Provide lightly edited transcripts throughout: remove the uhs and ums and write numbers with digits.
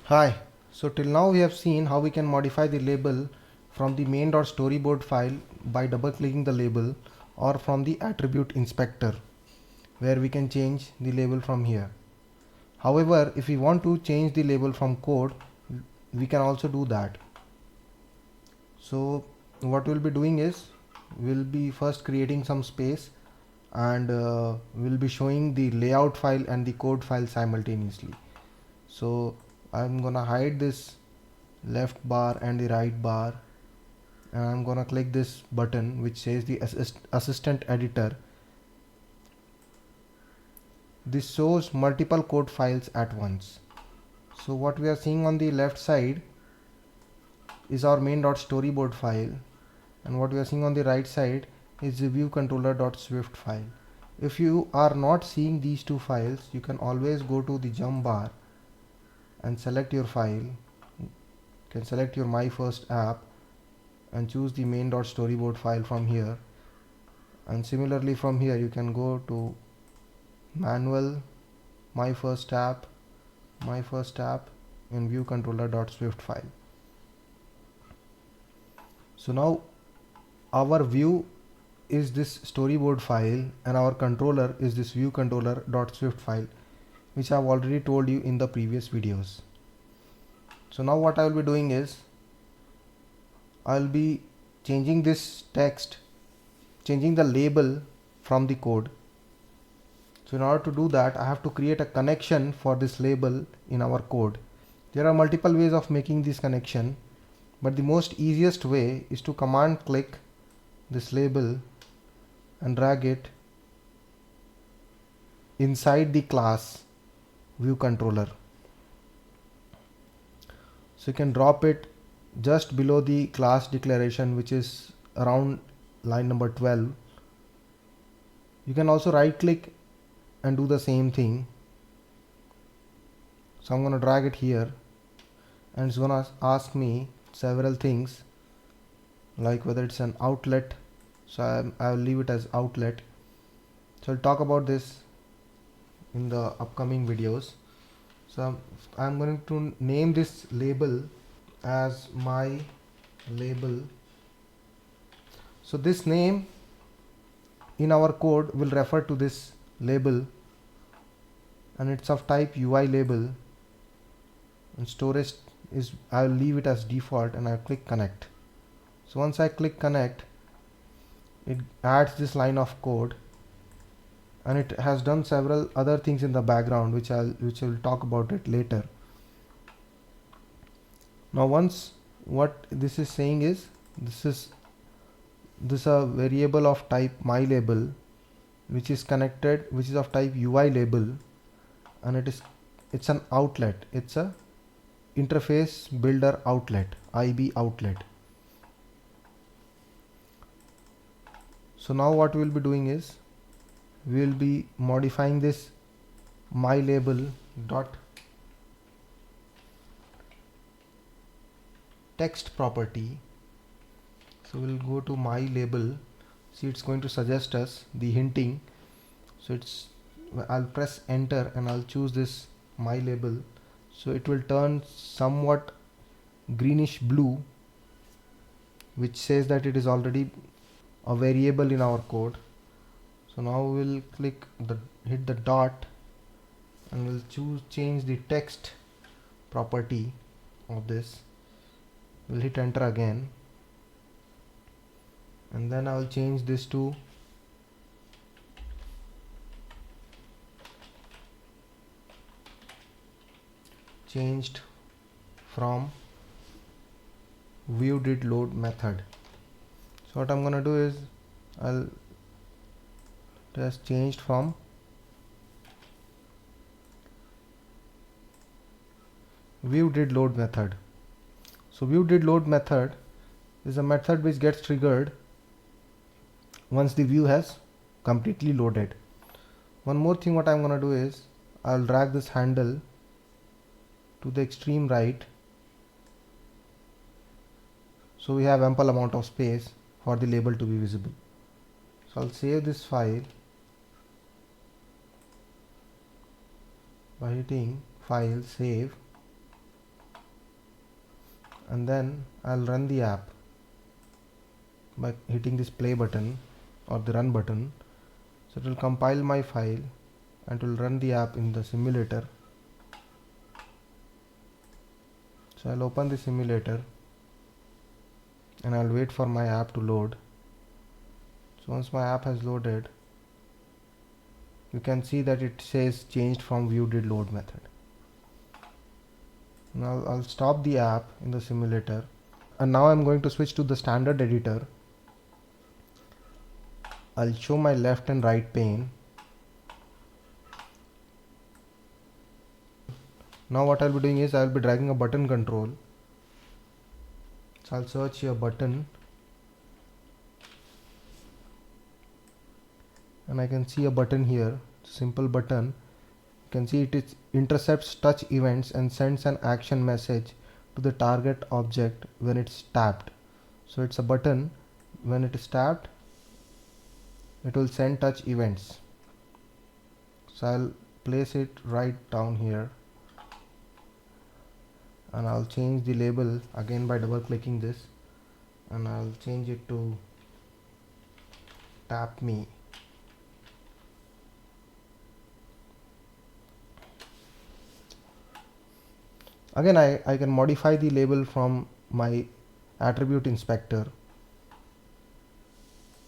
Hi, so till now we have seen how we can modify the label from the main.storyboard file by double clicking the label or from the attribute inspector where we can change the label from here. However, if we want to change the label from code, we can also do that. So what we'll be doing is we'll be first creating some space and we'll be showing the layout file and the code file simultaneously. So I'm gonna hide this left bar and the right bar, and I'm gonna click this button which says the assistant editor. This shows multiple code files at once. So what we are seeing on the left side is our main.storyboard file, and what we are seeing on the right side is the viewcontroller.swift file. If you are not seeing these two files, you can always go to the jump bar and select your file. You can select your my first app and choose the main.storyboard file from here, and similarly from here you can go to manual, my first app and viewcontroller.swift file. So now our view is this storyboard file and our controller is this viewcontroller.swift file, which I've already told you in the previous videos. So now what I will be doing is I'll be changing this text, changing the label from the code. So in order to do that, I have to create a connection for this label in our code. There are multiple ways of making this connection, but the most easiest way is to command click this label and drag it inside the class viewController. So you can drop it just below the class declaration, which is around line number 12. You can also right click and do the same thing. So I'm going to drag it here, and it's going to ask me several things like whether it's an outlet. So I'll leave it as outlet. So I'll talk about this in the upcoming videos. So I'm going to name this label as my label. So this name in our code will refer to this label, and it's of type UI label, and storage is, I'll leave it as default, and I'll click connect. So once I click connect, it adds this line of code, and it has done several other things in the background which will talk about it later. Now once what this is saying is this a variable of type my label which is connected, which is of type UI label, and it's an outlet, it's a interface builder outlet, IB outlet. So now what we will be doing is we will be modifying this my label dot text property. So we'll go to my label. See, it's going to suggest us the hinting. So I'll press enter and I'll choose this my label. So it will turn somewhat greenish blue, which says that it is already a variable in our code. So now we'll hit the dot, and we'll change the text property of this. We'll hit enter again, and then I'll change this to changed from view did load method. So what I'm gonna do is I'll just changed from view did load method. So view did load method is a method which gets triggered once the view has completely loaded. One more thing what I'm gonna do is I'll drag this handle to the extreme right, so we have ample amount of space for the label to be visible. So I'll save this file by hitting file, save, and then I'll run the app by hitting this play button or the run button. So it will compile my file and it will run the app in the simulator. So I'll open the simulator and I'll wait for my app to load. So once my app has loaded, you can see that it says changed from view did load method. Now I'll stop the app in the simulator, and now I'm going to switch to the standard editor. I'll show my left and right pane. Now what I'll be doing is I'll be dragging a button control. So I'll search here button, and I can see a button here, simple button. You can see it intercepts touch events and sends an action message to the target object when it's tapped. So it's a button. When it is tapped, it will send touch events. So I'll place it right down here, and I'll change the label again by double clicking this, and I'll change it to tap me. Again, I can modify the label from my attribute inspector.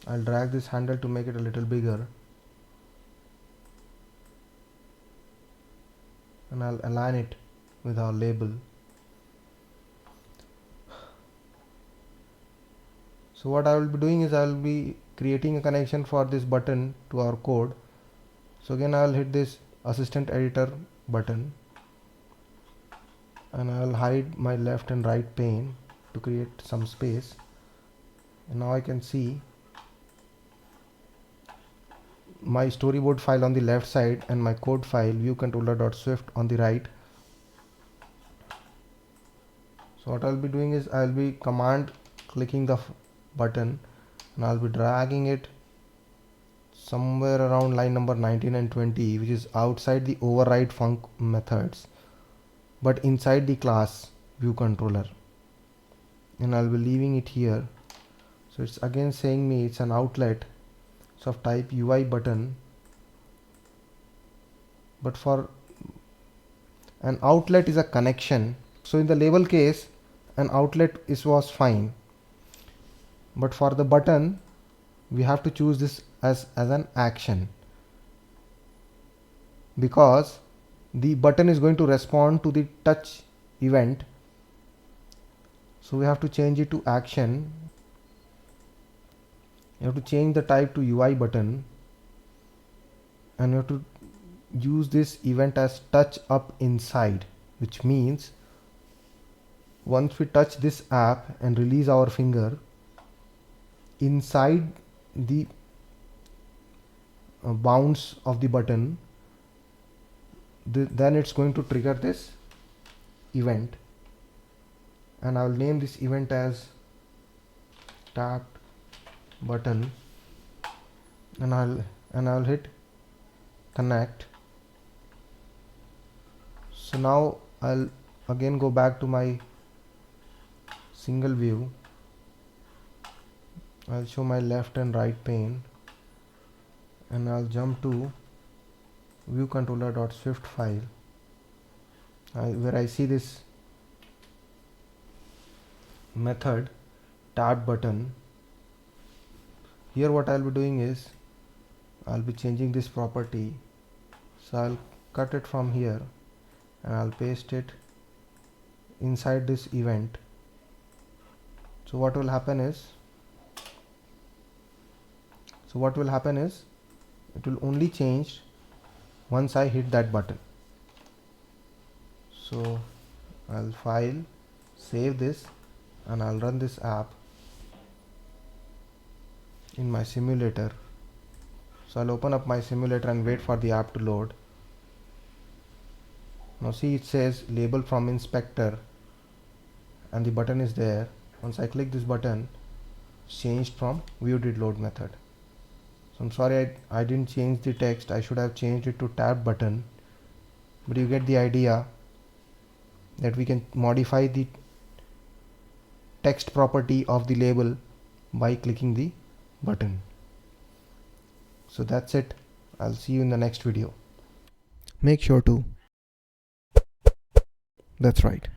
I'll drag this handle to make it a little bigger, and I'll align it with our label. So what I will be doing is I will be creating a connection for this button to our code. So again I will hit this assistant editor button, and I will hide my left and right pane to create some space. And now I can see my storyboard file on the left side and my code file viewcontroller.swift on the right. So what I'll be doing is I'll be command clicking the button, and I'll be dragging it somewhere around line number 19 and 20, which is outside the override func methods but inside the class view controller, and I'll be leaving it here. So it's again saying me it's an outlet, so of type UI button, but for an outlet is a connection. So in the label case an outlet was fine, but for the button we have to choose this as an action, because the button is going to respond to the touch event. So we have to change it to action. You have to change the type to UI button, and you have to use this event as touch up inside, which means once we touch this app and release our finger inside the bounds of the button, then it's going to trigger this event, and I'll name this event as tapped button, and I'll hit connect. So now I'll again go back to my single view. I'll show my left and right pane, and I'll jump to viewcontroller.swift file where I see this method tab button. Here what I'll be doing is I'll be changing this property. So I'll cut it from here and I'll paste it inside this event. So what will happen is it will only change once I hit that button. So I'll file, save this, and I'll run this app in my simulator. So I'll open up my simulator and wait for the app to load. Now see, it says label from inspector and the button is there. Once I click this button, it's changed from view did load method. So I'm sorry I didn't change the text. I should have changed it to tab button, but you get the idea that we can modify the text property of the label by clicking the button. So that's it. I'll see you in the next video. Make sure to. That's right.